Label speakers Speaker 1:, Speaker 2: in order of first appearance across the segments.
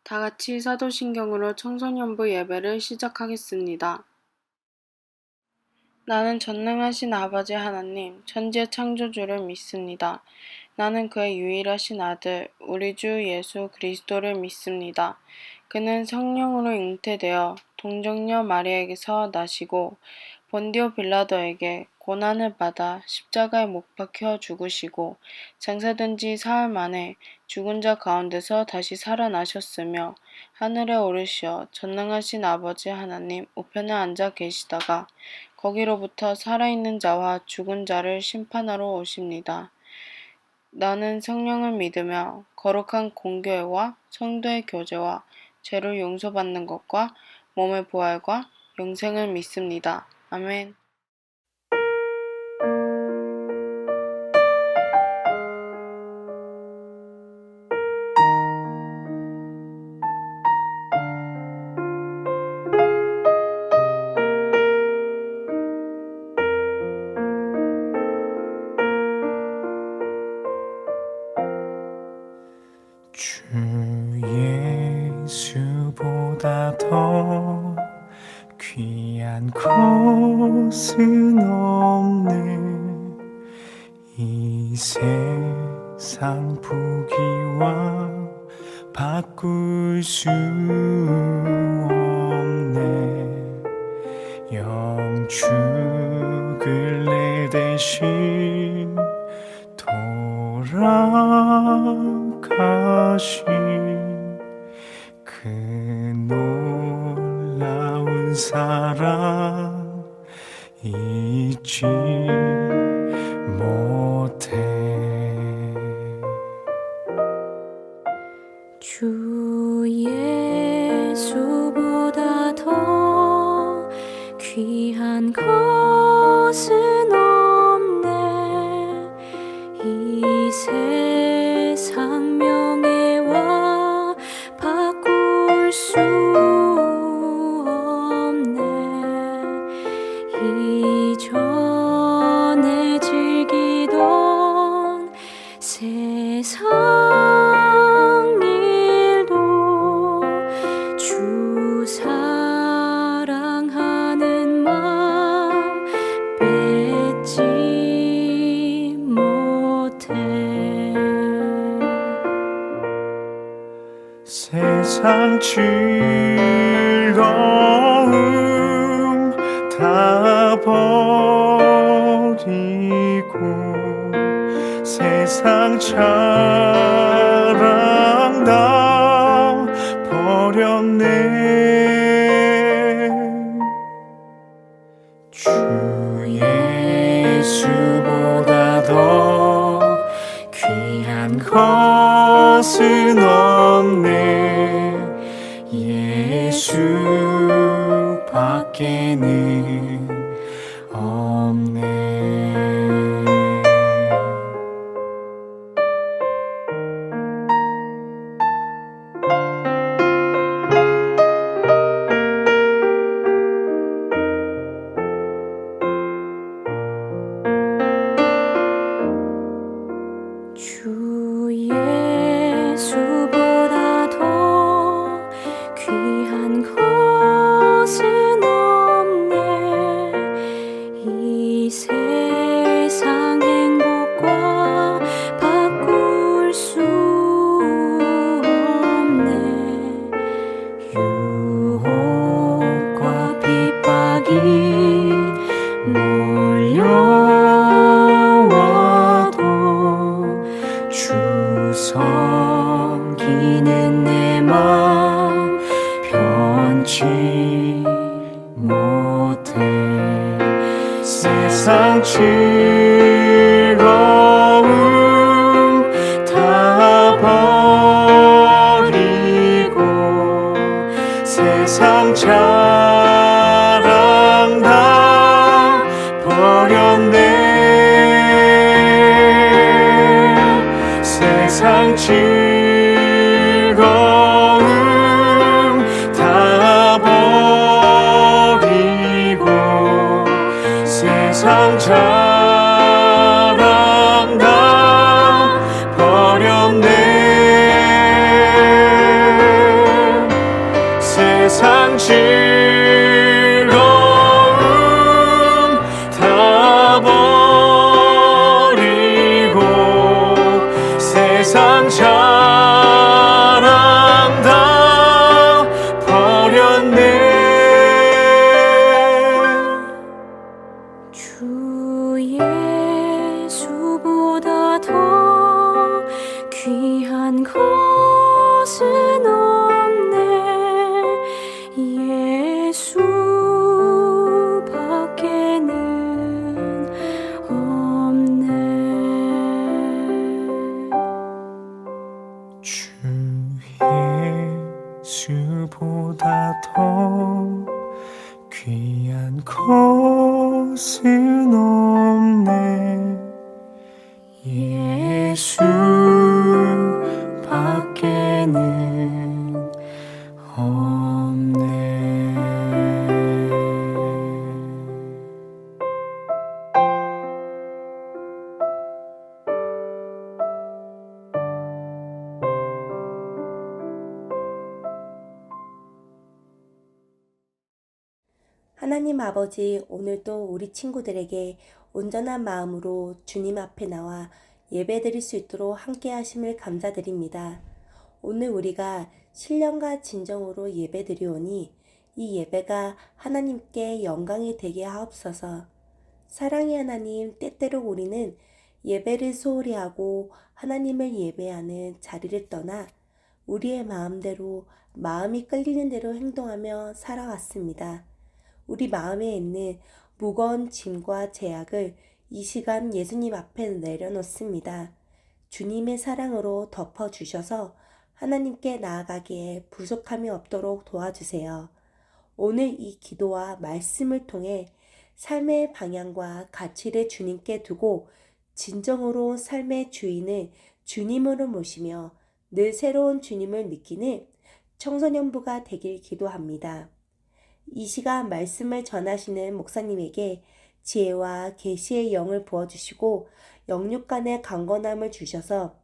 Speaker 1: 다 같이 사도신경으로 청소년부 예배를 시작하겠습니다. 나는 전능하신 아버지 하나님, 천지의 창조주를 믿습니다. 나는 그의 유일하신 아들, 우리 주 예수 그리스도를 믿습니다. 그는 성령으로 잉태되어 동정녀 마리아에게서 나시고 본디오 빌라도에게 고난을 받아 십자가에 못 박혀 죽으시고 장사된 지 사흘 만에 죽은 자 가운데서 다시 살아나셨으며 하늘에 오르시어 전능하신 아버지 하나님 우편에 앉아 계시다가 거기로부터 살아있는 자와 죽은 자를 심판하러 오십니다. 나는 성령을 믿으며 거룩한 공교회와 성도의 교제와 죄를 용서받는 것과 몸의 부활과 영생을 믿습니다. 아멘.
Speaker 2: 주 예수보다 더 귀한 것은 없네. 이 세상 부귀와 바꿀 수 없네. 영축을 내 대신 돌아가신 그 놀라운 사랑 잊지 못해.
Speaker 3: 주 예수보다 더 귀한 것은 없네. 이 세상 명예와 바꿀 수 없네. 이전에 즐기던 세상 일도 주 사랑하는 마음 뺏지 못해.
Speaker 2: 세상 즐거움 다 버리고 세상 자랑 다 버렸네. 주 예수보다 더 귀한 것은 없네. 예수 밖에는 없네.
Speaker 3: 주 예수보다 더 귀한 것은 없네. 이 세상 행복과 바꿀 수 없네. 유혹과 핍박이 몰려와도 주 섬기는 내 맘 변치 못해.
Speaker 2: 세상 즐거움 다 버리고 세상 자랑 다 버렸네. 세상 즐거움 다 버리고 세상 자랑 즐거움 다 버리고 세상 자랑 다 버렸네.
Speaker 3: 주 예수보다 더 귀한 것은 없네. 예수밖에는 없네.
Speaker 2: 주 예수보다 더 귀한 것은 없네. 예수밖에는 없네.
Speaker 4: 하나님 아버지, 오늘도 우리 친구들에게 온전한 마음으로 주님 앞에 나와 예배드릴 수 있도록 함께 하심을 감사드립니다. 오늘 우리가 신령과 진정으로 예배드리오니 이 예배가 하나님께 영광이 되게 하옵소서. 사랑의 하나님, 때때로 우리는 예배를 소홀히 하고 하나님을 예배하는 자리를 떠나 우리의 마음대로 마음이 끌리는 대로 행동하며 살아왔습니다. 우리 마음에 있는 무거운 짐과 제약을 이 시간 예수님 앞에 내려놓습니다. 주님의 사랑으로 덮어주셔서 하나님께 나아가기에 부족함이 없도록 도와주세요. 오늘 이 기도와 말씀을 통해 삶의 방향과 가치를 주님께 두고 진정으로 삶의 주인을 주님으로 모시며 늘 새로운 주님을 느끼는 청소년부가 되길 기도합니다. 이 시간 말씀을 전하시는 목사님에게 지혜와 계시의 영을 부어주시고 영육간의 강건함을 주셔서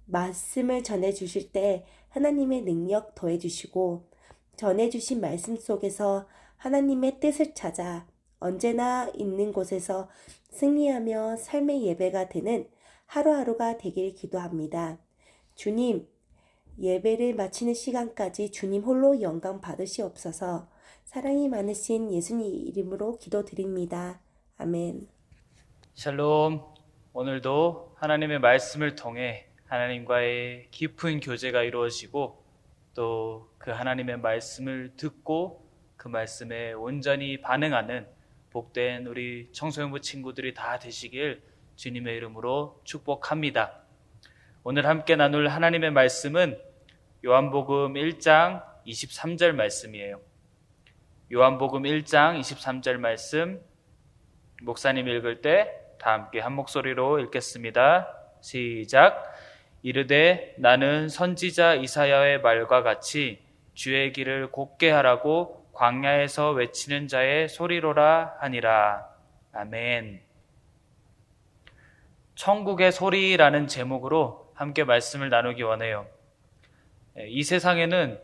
Speaker 4: 말씀을 전해주실 때 하나님의 능력 더해주시고 전해주신 말씀 속에서 하나님의 뜻을 찾아 언제나 있는 곳에서 승리하며 삶의 예배가 되는 하루하루가 되길 기도합니다. 주님, 예배를 마치는 시간까지 주님 홀로 영광 받으시옵소서. 사랑이 많으신 예수님 이름으로 기도드립니다. 아멘.
Speaker 5: 샬롬. 오늘도 하나님의 말씀을 통해 하나님과의 깊은 교제가 이루어지고 또 그 하나님의 말씀을 듣고 그 말씀에 온전히 반응하는 복된 우리 청소년부 친구들이 다 되시길 주님의 이름으로 축복합니다. 오늘 함께 나눌 하나님의 말씀은 요한복음 1장 23절 말씀이에요. 요한복음 1장 23절 말씀 목사님 읽을 때 다 함께 한 목소리로 읽겠습니다. 시작. 이르되 나는 선지자 이사야의 말과 같이 주의 길을 곧게 하라고 광야에서 외치는 자의 소리로라 하니라. 아멘. 천국의 소리라는 제목으로 함께 말씀을 나누기 원해요. 이 세상에는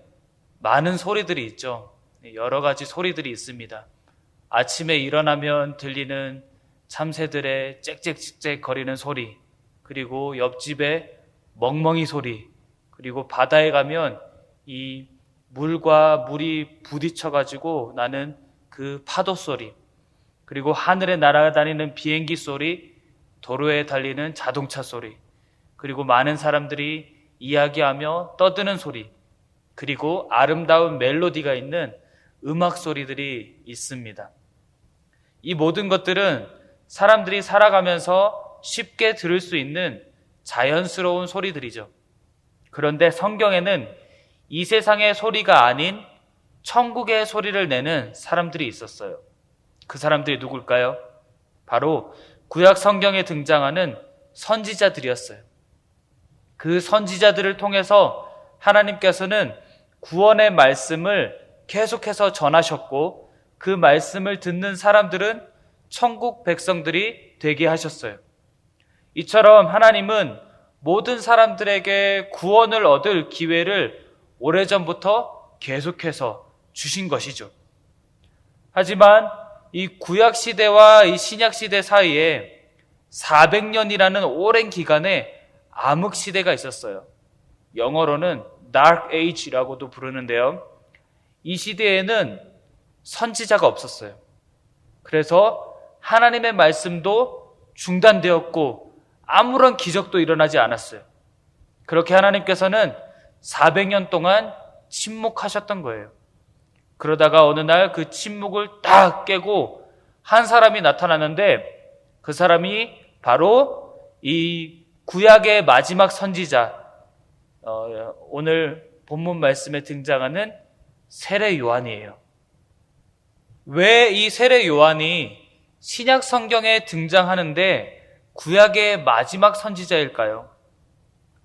Speaker 5: 많은 소리들이 있죠. 여러 가지 소리들이 있습니다. 아침에 일어나면 들리는 참새들의 짹짹짹짹 거리는 소리, 그리고 옆집의 멍멍이 소리, 그리고 바다에 가면 이 물과 물이 부딪혀가지고 나는 그 파도 소리, 그리고 하늘에 날아다니는 비행기 소리, 도로에 달리는 자동차 소리, 그리고 많은 사람들이 이야기하며 떠드는 소리, 그리고 아름다운 멜로디가 있는 음악 소리들이 있습니다. 이 모든 것들은 사람들이 살아가면서 쉽게 들을 수 있는 자연스러운 소리들이죠. 그런데 성경에는 이 세상의 소리가 아닌 천국의 소리를 내는 사람들이 있었어요. 그 사람들이 누굴까요? 바로 구약 성경에 등장하는 선지자들이었어요. 그 선지자들을 통해서 하나님께서는 구원의 말씀을 계속해서 전하셨고 그 말씀을 듣는 사람들은 천국 백성들이 되게 하셨어요. 이처럼 하나님은 모든 사람들에게 구원을 얻을 기회를 오래전부터 계속해서 주신 것이죠. 하지만 이 구약 시대와 이 신약 시대 사이에 400년이라는 오랜 기간에 암흑 시대가 있었어요. 영어로는 Dark Age라고도 부르는데요. 이 시대에는 선지자가 없었어요. 그래서 하나님의 말씀도 중단되었고 아무런 기적도 일어나지 않았어요. 그렇게 하나님께서는 400년 동안 침묵하셨던 거예요. 그러다가 어느 날 그 침묵을 딱 깨고 한 사람이 나타났는데 그 사람이 바로 이 구약의 마지막 선지자, 오늘 본문 말씀에 등장하는 세례 요한이에요. 왜 이 세례 요한이 신약 성경에 등장하는데 구약의 마지막 선지자일까요?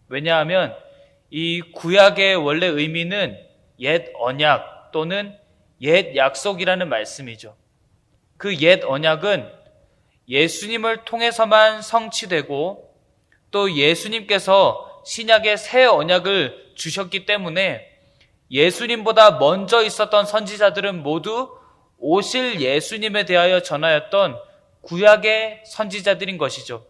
Speaker 5: 왜냐하면 이 구약의 원래 의미는 옛 언약 또는 옛 약속이라는 말씀이죠. 그 옛 언약은 예수님을 통해서만 성취되고 또 예수님께서 신약의 새 언약을 주셨기 때문에 예수님보다 먼저 있었던 선지자들은 모두 오실 예수님에 대하여 전하였던 구약의 선지자들인 것이죠.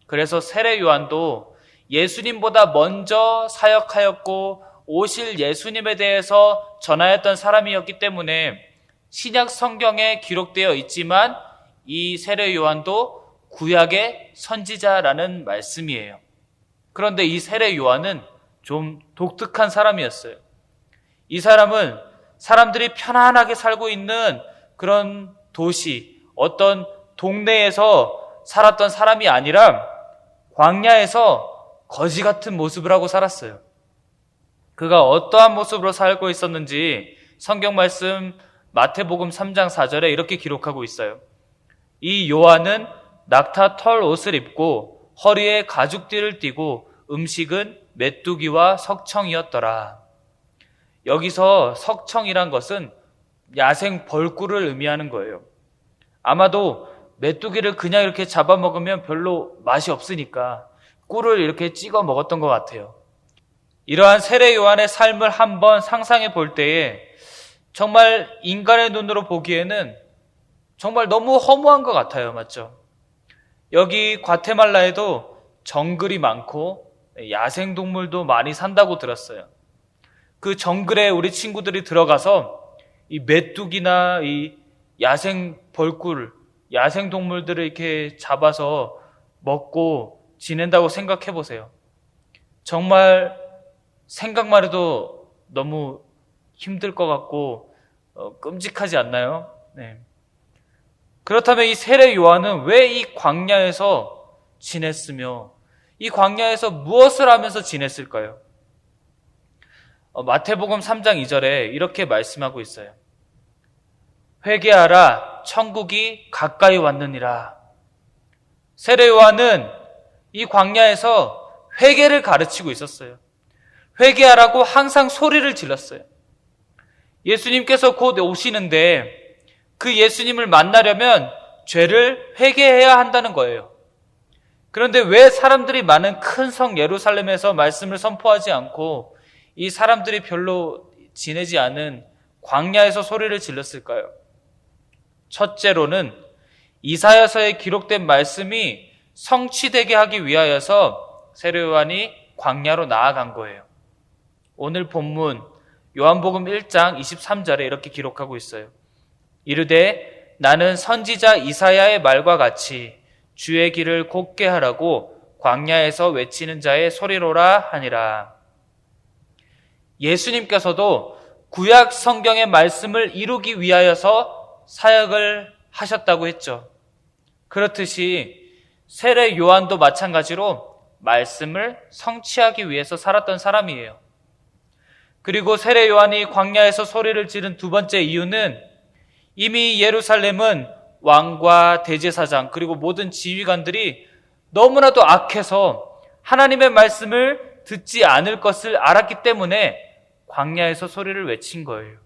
Speaker 5: 그래서 세례 요한도 예수님보다 먼저 사역하였고 오실 예수님에 대해서 전하였던 사람이었기 때문에 신약 성경에 기록되어 있지만 이 세례 요한도 구약의 선지자라는 말씀이에요. 그런데 이 세례 요한은 좀 독특한 사람이었어요. 이 사람은 사람들이 편안하게 살고 있는 그런 도시, 어떤 동네에서 살았던 사람이 아니라 광야에서 거지 같은 모습을 하고 살았어요. 그가 어떠한 모습으로 살고 있었는지 성경 말씀 마태복음 3장 4절에 이렇게 기록하고 있어요. 이 요한은 낙타 털 옷을 입고 허리에 가죽띠를 띠고 음식은 메뚜기와 석청이었더라. 여기서 석청이란 것은 야생 벌꿀을 의미하는 거예요. 아마도 메뚜기를 그냥 이렇게 잡아먹으면 별로 맛이 없으니까 꿀을 이렇게 찍어 먹었던 것 같아요. 이러한 세례 요한의 삶을 한번 상상해 볼 때에 정말 인간의 눈으로 보기에는 정말 너무 허무한 것 같아요. 맞죠? 여기 과테말라에도 정글이 많고 야생동물도 많이 산다고 들었어요. 그 정글에 우리 친구들이 들어가서 이 메뚜기나 이 야생 벌꿀, 야생동물들을 이렇게 잡아서 먹고 지낸다고 생각해 보세요. 정말 생각만 해도 너무 힘들 것 같고 끔찍하지 않나요? 네. 그렇다면 이 세례 요한은 왜 이 광야에서 지냈으며 이 광야에서 무엇을 하면서 지냈을까요? 마태복음 3장 2절에 이렇게 말씀하고 있어요. 회개하라, 천국이 가까이 왔느니라. 세례 요한은 이 광야에서 회개를 가르치고 있었어요. 회개하라고 항상 소리를 질렀어요. 예수님께서 곧 오시는데 그 예수님을 만나려면 죄를 회개해야 한다는 거예요. 그런데 왜 사람들이 많은 큰 성 예루살렘에서 말씀을 선포하지 않고 이 사람들이 별로 지내지 않은 광야에서 소리를 질렀을까요? 첫째로는 이사야서에 기록된 말씀이 성취되게 하기 위하여서 세례 요한이 광야로 나아간 거예요. 오늘 본문 요한복음 1장 23절에 이렇게 기록하고 있어요. 이르되 나는 선지자 이사야의 말과 같이 주의 길을 곧게 하라고 광야에서 외치는 자의 소리로라 하니라. 예수님께서도 구약 성경의 말씀을 이루기 위하여서 사역을 하셨다고 했죠. 그렇듯이 세례 요한도 마찬가지로 말씀을 성취하기 위해서 살았던 사람이에요. 그리고 세례 요한이 광야에서 소리를 지른 두 번째 이유는 이미 예루살렘은 왕과 대제사장 그리고 모든 지휘관들이 너무나도 악해서 하나님의 말씀을 듣지 않을 것을 알았기 때문에 광야에서 소리를 외친 거예요.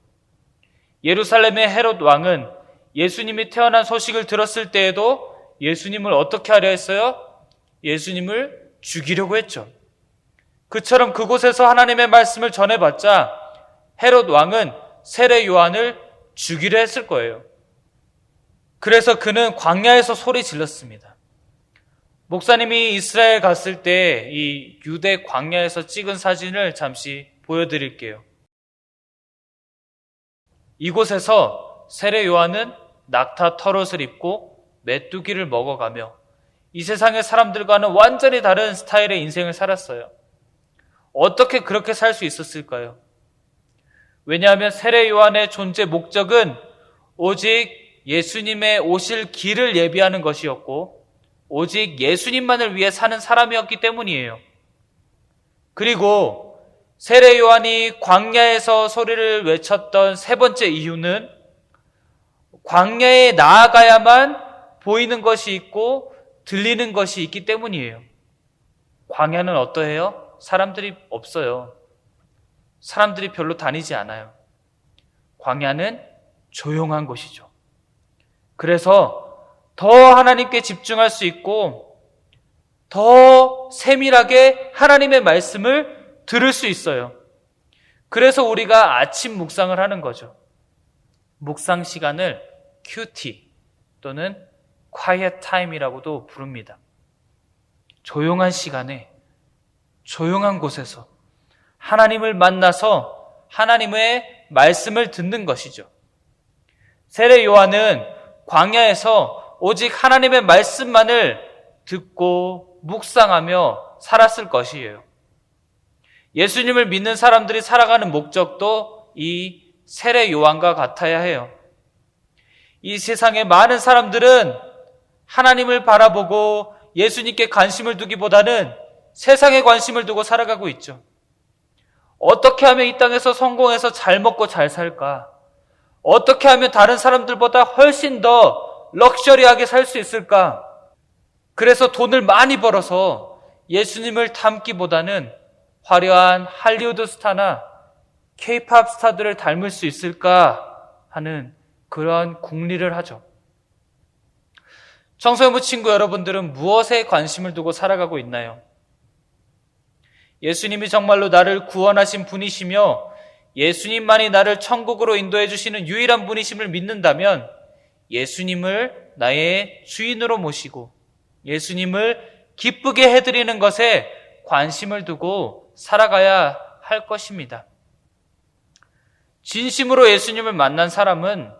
Speaker 5: 예루살렘의 헤롯 왕은 예수님이 태어난 소식을 들었을 때에도 예수님을 어떻게 하려 했어요? 예수님을 죽이려고 했죠. 그처럼 그곳에서 하나님의 말씀을 전해봤자 헤롯 왕은 세례 요한을 죽이려 했을 거예요. 그래서 그는 광야에서 소리 질렀습니다. 목사님이 이스라엘 갔을 때 이 유대 광야에서 찍은 사진을 잠시 보여드릴게요. 이곳에서 세례 요한은 낙타 털옷을 입고 메뚜기를 먹어가며 이 세상의 사람들과는 완전히 다른 스타일의 인생을 살았어요. 어떻게 그렇게 살 수 있었을까요? 왜냐하면 세례 요한의 존재 목적은 오직 예수님의 오실 길을 예비하는 것이었고 오직 예수님만을 위해 사는 사람이었기 때문이에요. 그리고 세례 요한이 광야에서 소리를 외쳤던 세 번째 이유는 광야에 나아가야만 보이는 것이 있고 들리는 것이 있기 때문이에요. 광야는 어떠해요? 사람들이 없어요. 사람들이 별로 다니지 않아요. 광야는 조용한 곳이죠. 그래서 더 하나님께 집중할 수 있고 더 세밀하게 하나님의 말씀을 들을 수 있어요. 그래서 우리가 아침 묵상을 하는 거죠. 묵상 시간을 QT 또는 Quiet Time이라고도 부릅니다. 조용한 시간에 조용한 곳에서 하나님을 만나서 하나님의 말씀을 듣는 것이죠. 세례 요한은 광야에서 오직 하나님의 말씀만을 듣고 묵상하며 살았을 것이에요. 예수님을 믿는 사람들이 살아가는 목적도 이 세례 요한과 같아야 해요. 이 세상의 많은 사람들은 하나님을 바라보고 예수님께 관심을 두기보다는 세상에 관심을 두고 살아가고 있죠. 어떻게 하면 이 땅에서 성공해서 잘 먹고 잘 살까? 어떻게 하면 다른 사람들보다 훨씬 더 럭셔리하게 살 수 있을까? 그래서 돈을 많이 벌어서 예수님을 닮기보다는 화려한 할리우드 스타나 K-팝 스타들을 닮을 수 있을까 하는 그런 궁리를 하죠. 청소년부 친구 여러분들은 무엇에 관심을 두고 살아가고 있나요? 예수님이 정말로 나를 구원하신 분이시며 예수님만이 나를 천국으로 인도해 주시는 유일한 분이심을 믿는다면 예수님을 나의 주인으로 모시고 예수님을 기쁘게 해드리는 것에 관심을 두고 살아가야 할 것입니다. 진심으로 예수님을 만난 사람은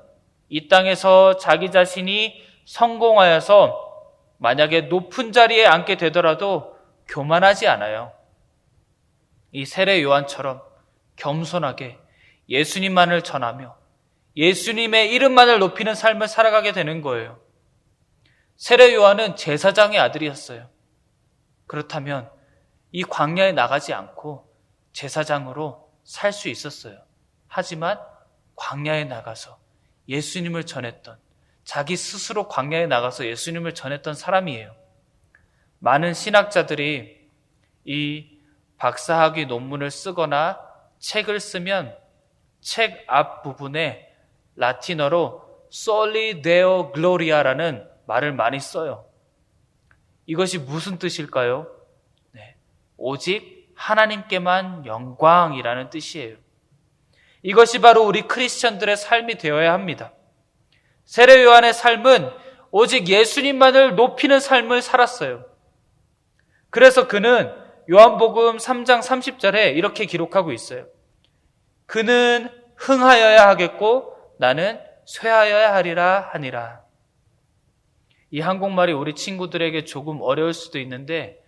Speaker 5: 이 땅에서 자기 자신이 성공하여서 만약에 높은 자리에 앉게 되더라도 교만하지 않아요. 이 세례 요한처럼 겸손하게 예수님만을 전하며 예수님의 이름만을 높이는 삶을 살아가게 되는 거예요. 세례 요한은 제사장의 아들이었어요. 그렇다면 이 광야에 나가지 않고 제사장으로 살 수 있었어요. 하지만 광야에 나가서 예수님을 전했던, 자기 스스로 광야에 나가서 예수님을 전했던 사람이에요. 많은 신학자들이 이 박사학위 논문을 쓰거나 책을 쓰면 책 앞부분에 라틴어로 Soli Deo Gloria라는 말을 많이 써요. 이것이 무슨 뜻일까요? 오직 하나님께만 영광이라는 뜻이에요. 이것이 바로 우리 크리스천들의 삶이 되어야 합니다. 세례 요한의 삶은 오직 예수님만을 높이는 삶을 살았어요. 그래서 그는 요한복음 3장 30절에 이렇게 기록하고 있어요. 그는 흥하여야 하겠고 나는 쇠하여야 하리라 하니라. 이 한국말이 우리 친구들에게 조금 어려울 수도 있는데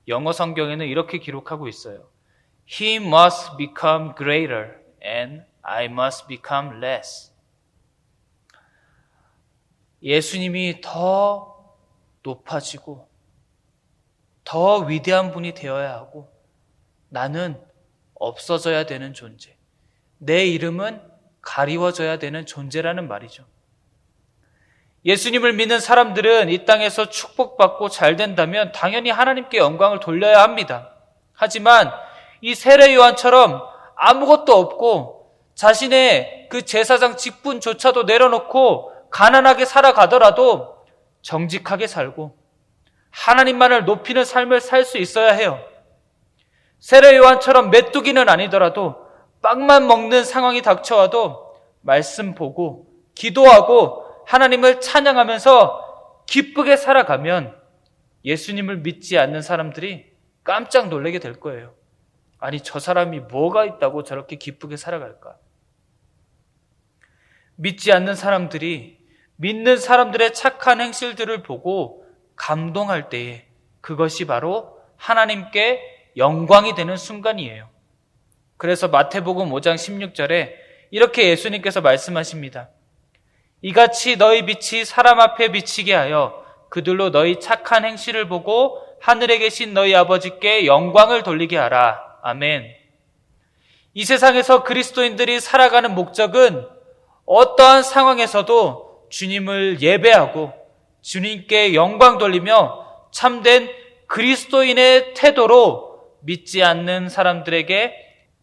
Speaker 5: 영어 성경에는 이렇게 기록하고 있어요. He must become greater and I must become less. 예수님이 더 높아지고 더 위대한 분이 되어야 하고 나는 없어져야 되는 존재. 내 이름은 가리워져야 되는 존재라는 말이죠. 예수님을 믿는 사람들은 이 땅에서 축복받고 잘 된다면 당연히 하나님께 영광을 돌려야 합니다. 하지만 이 세례 요한처럼 아무것도 없고 자신의 그 제사장 직분조차도 내려놓고 가난하게 살아가더라도 정직하게 살고 하나님만을 높이는 삶을 살 수 있어야 해요. 세례 요한처럼 메뚜기는 아니더라도 빵만 먹는 상황이 닥쳐와도 말씀 보고 기도하고 하나님을 찬양하면서 기쁘게 살아가면 예수님을 믿지 않는 사람들이 깜짝 놀라게 될 거예요. 아니, 저 사람이 뭐가 있다고 저렇게 기쁘게 살아갈까? 믿지 않는 사람들이 믿는 사람들의 착한 행실들을 보고 감동할 때에 그것이 바로 하나님께 영광이 되는 순간이에요. 그래서 마태복음 5장 16절에 이렇게 예수님께서 말씀하십니다. 이같이 너희 빛이 사람 앞에 비치게 하여 그들로 너희 착한 행실을 보고 하늘에 계신 너희 아버지께 영광을 돌리게 하라. 아멘. 이 세상에서 그리스도인들이 살아가는 목적은 어떠한 상황에서도 주님을 예배하고 주님께 영광 돌리며 참된 그리스도인의 태도로 믿지 않는 사람들에게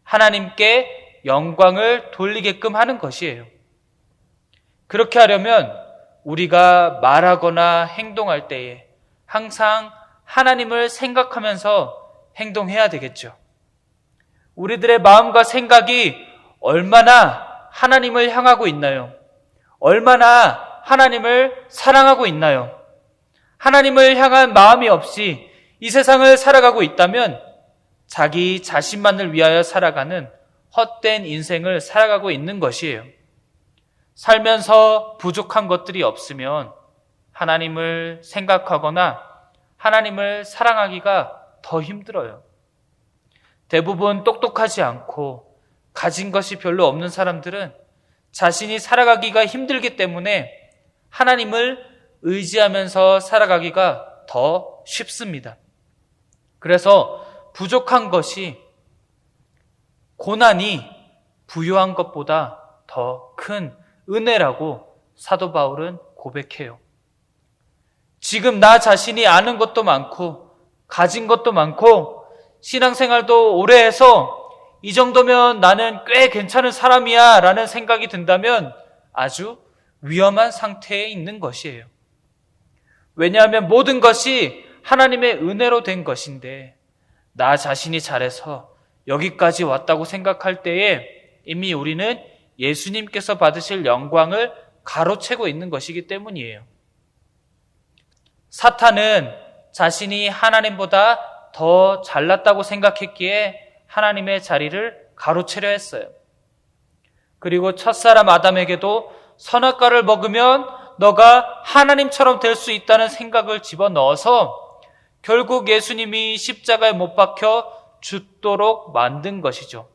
Speaker 5: 하나님께 영광을 돌리게끔 하는 것이에요. 그렇게 하려면 우리가 말하거나 행동할 때에 항상 하나님을 생각하면서 행동해야 되겠죠. 우리들의 마음과 생각이 얼마나 하나님을 향하고 있나요? 얼마나 하나님을 사랑하고 있나요? 하나님을 향한 마음이 없이 이 세상을 살아가고 있다면 자기 자신만을 위하여 살아가는 헛된 인생을 살아가고 있는 것이에요. 살면서 부족한 것들이 없으면 하나님을 생각하거나 하나님을 사랑하기가 더 힘들어요. 대부분 똑똑하지 않고 가진 것이 별로 없는 사람들은 자신이 살아가기가 힘들기 때문에 하나님을 의지하면서 살아가기가 더 쉽습니다. 그래서 부족한 것이 고난이 부유한 것보다 더 큰 은혜라고 사도 바울은 고백해요. 지금 나 자신이 아는 것도 많고 가진 것도 많고 신앙생활도 오래 해서 이 정도면 나는 꽤 괜찮은 사람이야 라는 생각이 든다면 아주 위험한 상태에 있는 것이에요. 왜냐하면 모든 것이 하나님의 은혜로 된 것인데 나 자신이 잘해서 여기까지 왔다고 생각할 때에 이미 우리는 예수님께서 받으실 영광을 가로채고 있는 것이기 때문이에요. 사탄은 자신이 하나님보다 더 잘났다고 생각했기에 하나님의 자리를 가로채려 했어요. 그리고 첫사람 아담에게도 선악과를 먹으면 너가 하나님처럼 될 수 있다는 생각을 집어넣어서 결국 예수님이 십자가에 못 박혀 죽도록 만든 것이죠.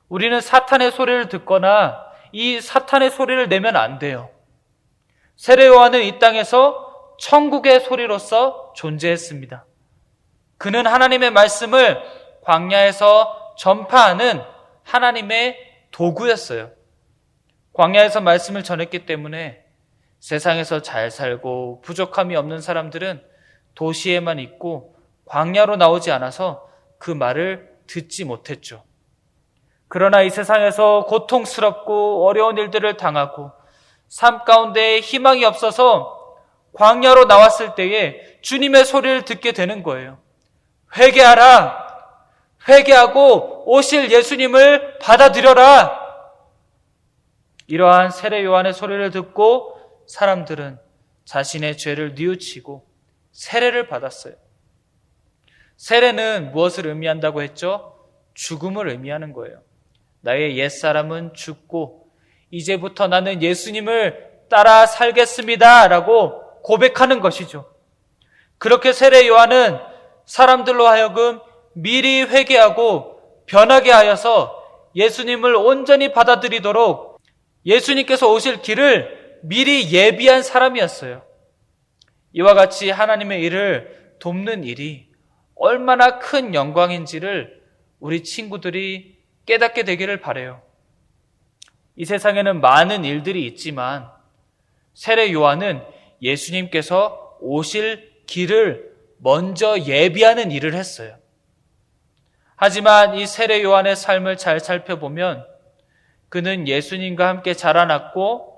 Speaker 5: 우리는 사탄의 소리를 듣거나 이 사탄의 소리를 내면 안 돼요. 세례 요한은 이 땅에서 천국의 소리로서 존재했습니다. 그는 하나님의 말씀을 광야에서 전파하는 하나님의 도구였어요. 광야에서 말씀을 전했기 때문에 세상에서 잘 살고 부족함이 없는 사람들은 도시에만 있고 광야로 나오지 않아서 그 말을 듣지 못했죠. 그러나 이 세상에서 고통스럽고 어려운 일들을 당하고 삶 가운데 희망이 없어서 광야로 나왔을 때에 주님의 소리를 듣게 되는 거예요. 회개하라! 회개하고 오실 예수님을 받아들여라! 이러한 세례 요한의 소리를 듣고 사람들은 자신의 죄를 뉘우치고 세례를 받았어요. 세례는 무엇을 의미한다고 했죠? 죽음을 의미하는 거예요. 나의 옛사람은 죽고 이제부터 나는 예수님을 따라 살겠습니다 라고 고백하는 것이죠. 그렇게 세례 요한은 사람들로 하여금 미리 회개하고 변하게 하여서 예수님을 온전히 받아들이도록 예수님께서 오실 길을 미리 예비한 사람이었어요. 이와 같이 하나님의 일을 돕는 일이 얼마나 큰 영광인지를 우리 친구들이 깨닫게 되기를 바라요. 이 세상에는 많은 일들이 있지만 세례 요한은 예수님께서 오실 길을 먼저 예비하는 일을 했어요. 하지만 이 세례 요한의 삶을 잘 살펴보면 그는 예수님과 함께 자라났고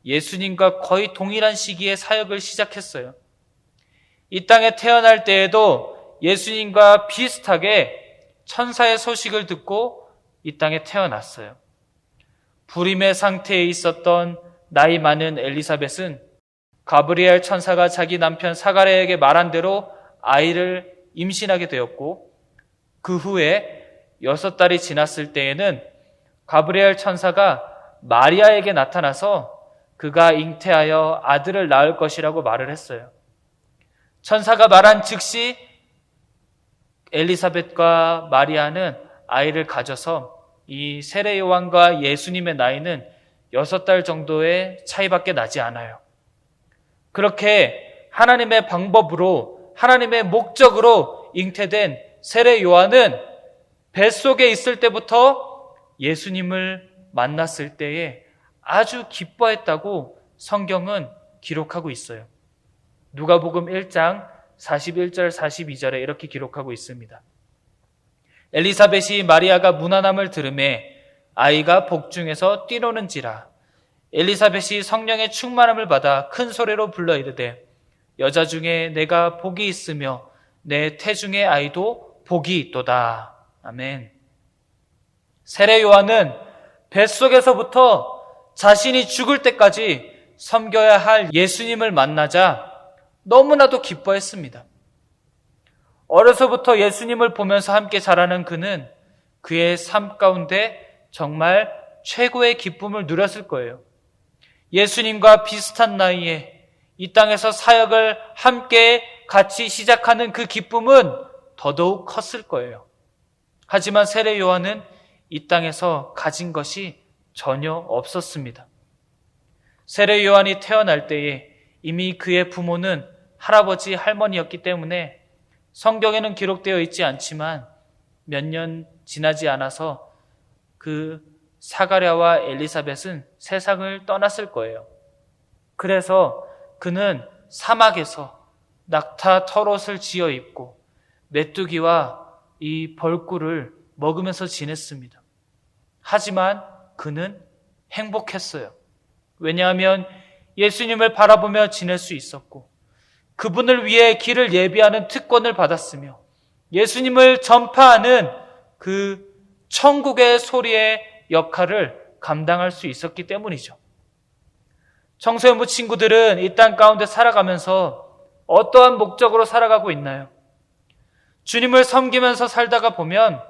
Speaker 5: 예수님과 거의 동일한 시기에 사역을 시작했어요. 이 땅에 태어날 때에도 예수님과 비슷하게 천사의 소식을 듣고 이 땅에 태어났어요. 불임의 상태에 있었던 나이 많은 엘리사벳은 가브리엘 천사가 자기 남편 사가랴에게 말한 대로 아이를 임신하게 되었고, 그 후에 6달이 지났을 때에는 가브리엘 천사가 마리아에게 나타나서 그가 잉태하여 아들을 낳을 것이라고 말을 했어요. 천사가 말한 즉시 엘리사벳과 마리아는 아이를 가져서 이 세례 요한과 예수님의 나이는 6달 정도의 차이밖에 나지 않아요. 그렇게 하나님의 방법으로, 하나님의 목적으로 잉태된 세례 요한은 뱃속에 있을 때부터 예수님을 만났을 때에 아주 기뻐했다고 성경은 기록하고 있어요. 누가복음 1장 41절 42절에 이렇게 기록하고 있습니다. 엘리사벳이 마리아가 문안함을 들으매 아이가 복중에서 뛰노는지라. 엘리사벳이 성령의 충만함을 받아 큰 소리로 불러 이르되 여자 중에 내가 복이 있으며 내 태중의 아이도 복이 있도다. 아멘. 세례 요한은 뱃속에서부터 자신이 죽을 때까지 섬겨야 할 예수님을 만나자 너무나도 기뻐했습니다. 어려서부터 예수님을 보면서 함께 자라는 그는 그의 삶 가운데 정말 최고의 기쁨을 누렸을 거예요. 예수님과 비슷한 나이에 이 땅에서 사역을 함께 같이 시작하는 그 기쁨은 더더욱 컸을 거예요. 하지만 세례 요한은 이 땅에서 가진 것이 전혀 없었습니다. 세례 요한이 태어날 때에 이미 그의 부모는 할아버지, 할머니였기 때문에 성경에는 기록되어 있지 않지만 몇 년 지나지 않아서 그 사가랴와 엘리사벳은 세상을 떠났을 거예요. 그래서 그는 사막에서 낙타 털옷을 지어 입고 메뚜기와 이 벌꿀을 먹으면서 지냈습니다. 하지만 그는 행복했어요. 왜냐하면 예수님을 바라보며 지낼 수 있었고 그분을 위해 길을 예비하는 특권을 받았으며 예수님을 전파하는 그 천국의 소리의 역할을 감당할 수 있었기 때문이죠. 청소년부 친구들은 이 땅 가운데 살아가면서 어떠한 목적으로 살아가고 있나요? 주님을 섬기면서 살다가 보면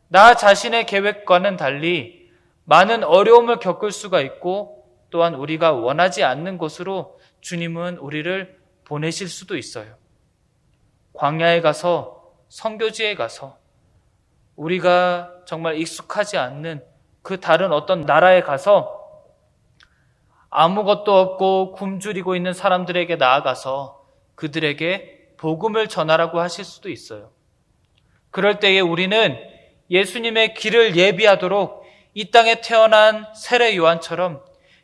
Speaker 5: 나 자신의 계획과는 달리 많은 어려움을 겪을 수가 있고 또한 우리가 원하지 않는 곳으로 주님은 우리를 보내실 수도 있어요. 광야에 가서, 선교지에 가서 우리가 정말 익숙하지 않는 그 다른 어떤 나라에 가서 아무것도 없고 굶주리고 있는 사람들에게 나아가서 그들에게 복음을 전하라고 하실 수도 있어요. 그럴 때에 우리는 예수님의 길을 예비하도록 이 땅에 태어난 세례 요한처럼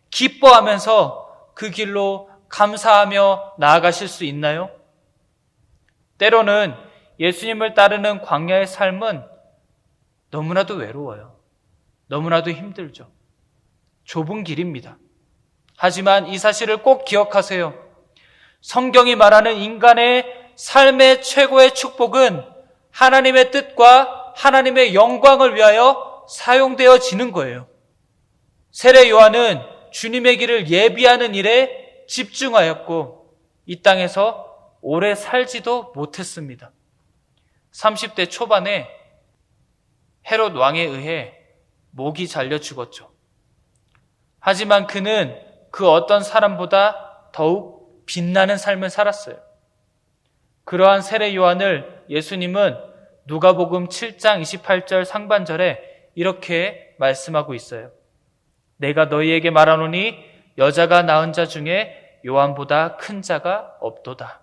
Speaker 5: 기뻐하면서 그 길로 감사하며 나아가실 수 있나요? 때로는 예수님을 따르는 광야의 삶은 너무나도 외로워요. 너무나도 힘들죠. 좁은 길입니다. 하지만 이 사실을 꼭 기억하세요. 성경이 말하는 인간의 삶의 최고의 축복은 하나님의 뜻과 하나님의 영광을 위하여 사용되어지는 거예요. 세례 요한은 주님의 길을 예비하는 일에 집중하였고 이 땅에서 오래 살지도 못했습니다. 30대 초반에 헤롯 왕에 의해 목이 잘려 죽었죠. 하지만 그는 그 어떤 사람보다 더욱 빛나는 삶을 살았어요. 그러한 세례 요한을 예수님은 누가복음 7장 28절 상반절에 이렇게 말씀하고 있어요. 내가 너희에게 말하노니 여자가 낳은 자 중에 요한보다 큰 자가 없도다.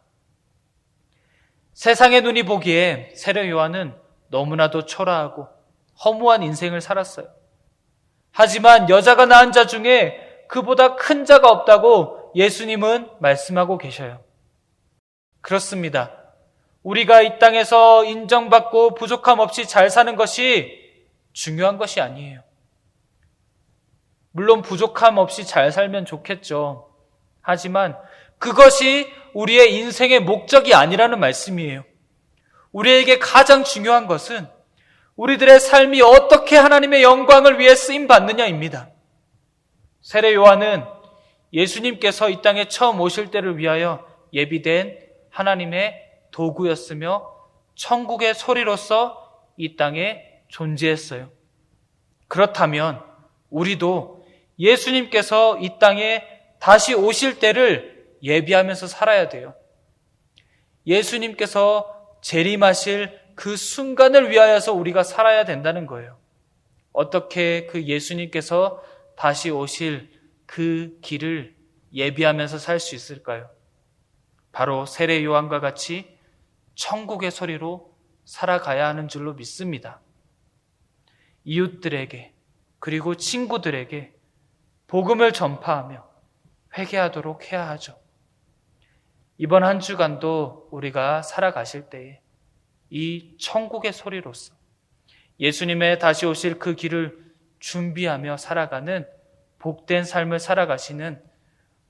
Speaker 5: 세상의 눈이 보기에 세례 요한은 너무나도 초라하고 허무한 인생을 살았어요. 하지만 여자가 낳은 자 중에 그보다 큰 자가 없다고 예수님은 말씀하고 계셔요. 그렇습니다. 우리가 이 땅에서 인정받고 부족함 없이 잘 사는 것이 중요한 것이 아니에요. 물론 부족함 없이 잘 살면 좋겠죠. 하지만 그것이 우리의 인생의 목적이 아니라는 말씀이에요. 우리에게 가장 중요한 것은 우리들의 삶이 어떻게 하나님의 영광을 위해 쓰임받느냐입니다. 세례 요한은 예수님께서 이 땅에 처음 오실 때를 위하여 예비된 하나님의 도구였으며 천국의 소리로서 이 땅에 존재했어요. 그렇다면 우리도 예수님께서 이 땅에 다시 오실 때를 예비하면서 살아야 돼요. 예수님께서 재림하실 그 순간을 위하여서 우리가 살아야 된다는 거예요. 어떻게 그 예수님께서 다시 오실 그 길을 예비하면서 살 수 있을까요? 바로 세례 요한과 같이 천국의 소리로 살아가야 하는 줄로 믿습니다. 이웃들에게 그리고 친구들에게 복음을 전파하며 회개하도록 해야 하죠. 이번 한 주간도 우리가 살아가실 때에 이 천국의 소리로서 예수님의 다시 오실 그 길을 준비하며 살아가는 복된 삶을 살아가시는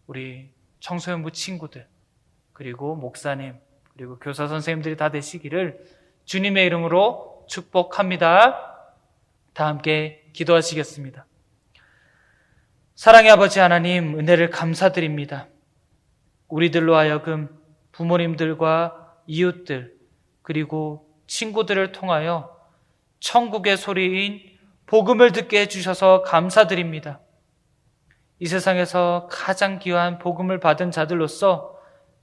Speaker 5: 우리 청소년부 친구들 그리고 목사님 그리고 교사 선생님들이 다 되시기를 주님의 이름으로 축복합니다. 다 함께 기도하시겠습니다. 사랑의 아버지 하나님, 은혜를 감사드립니다. 우리들로 하여금 부모님들과 이웃들 그리고 친구들을 통하여 천국의 소리인 복음을 듣게 해주셔서 감사드립니다. 이 세상에서 가장 귀한 복음을 받은 자들로서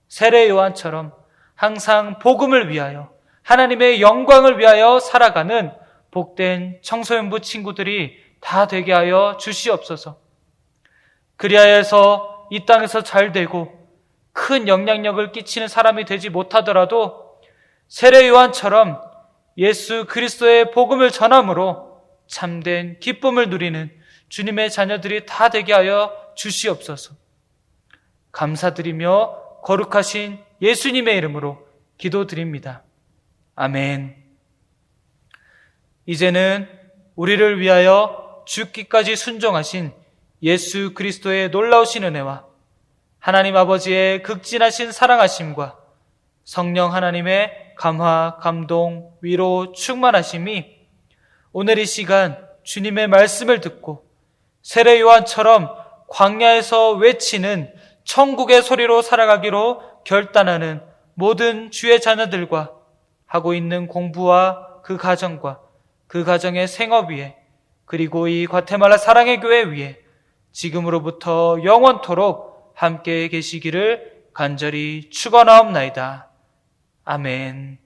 Speaker 5: 세례 요한처럼 항상 복음을 위하여 하나님의 영광을 위하여 살아가는 복된 청소년부 친구들이 다 되게 하여 주시옵소서. 그리하여서 이 땅에서 잘 되고 큰 영향력을 끼치는 사람이 되지 못하더라도 세례 요한처럼 예수 그리스도의 복음을 전함으로 참된 기쁨을 누리는 주님의 자녀들이 다 되게 하여 주시옵소서. 감사드리며 거룩하신 예수님의 이름으로 기도드립니다. 아멘. 이제는 우리를 위하여 죽기까지 순종하신 예수 그리스도의 놀라우신 은혜와 하나님 아버지의 극진하신 사랑하심과 성령 하나님의 감화, 감동, 위로, 충만하심이 오늘 이 시간 주님의 말씀을 듣고 세례 요한처럼 광야에서 외치는 천국의 소리로 살아가기로 결단하는 모든 주의 자녀들과 하고 있는 공부와 그 가정과 그 가정의 생업 위에 그리고 이 과테말라 사랑의 교회 위에 지금으로부터 영원토록 함께 계시기를 간절히 축원하옵나이다. 아멘.